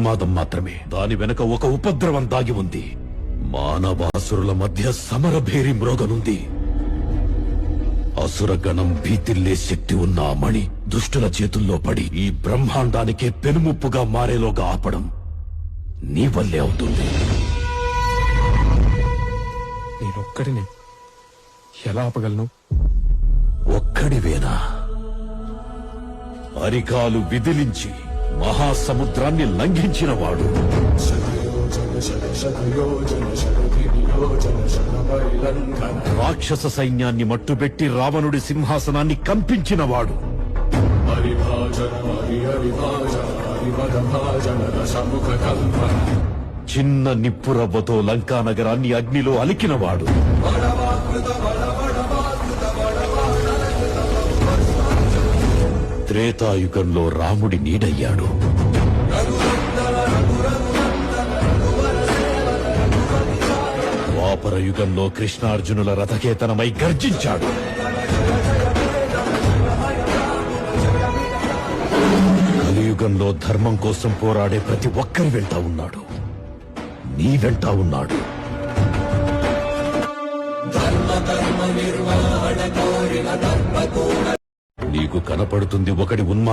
ఉన్మాదం మాత్రమే. దాని వెనక ఒక ఉపద్రవం దాగి ఉంది. మానవాసురుల మధ్య సమరభేరి మ్రోగనుంది. అసురగణం భీతిల్లే శక్తి ఉన్న ఆ మణి దుష్టుల చేతుల్లో పడి ఈ బ్రహ్మాండానికే పెనుముప్పుగా మారేలోగా ఆపడం నీ వల్లే అవుతుంది. నేనొక్కడిని ఎలా ఆపగలను? ఒక్కడివేనా? అరికాలు విదిలించి మహాసముద్రాన్ని లంఘించినవాడు, రాక్షస సైన్యాన్ని మట్టుబెట్టి రావణుడి సింహాసనాన్ని కంపించినవాడు, చిన్న నిప్పురవ్వతో లంకా నగరాన్ని అగ్నిలో అలికినవాడు, త్రేతాయుగంలో రాముడి నీడయ్యాడు, ద్వాపర యుగంలో కృష్ణార్జునుల రథకేతనమై గర్జించాడు, కలియుగంలో ధర్మం కోసం పోరాడే ప్రతి ఒక్కరి వెంట ఉన్నాడు. నీ వెంట ఉన్నాడు. నీకు కనపడుతుంది ఒకడి ఉన్మాద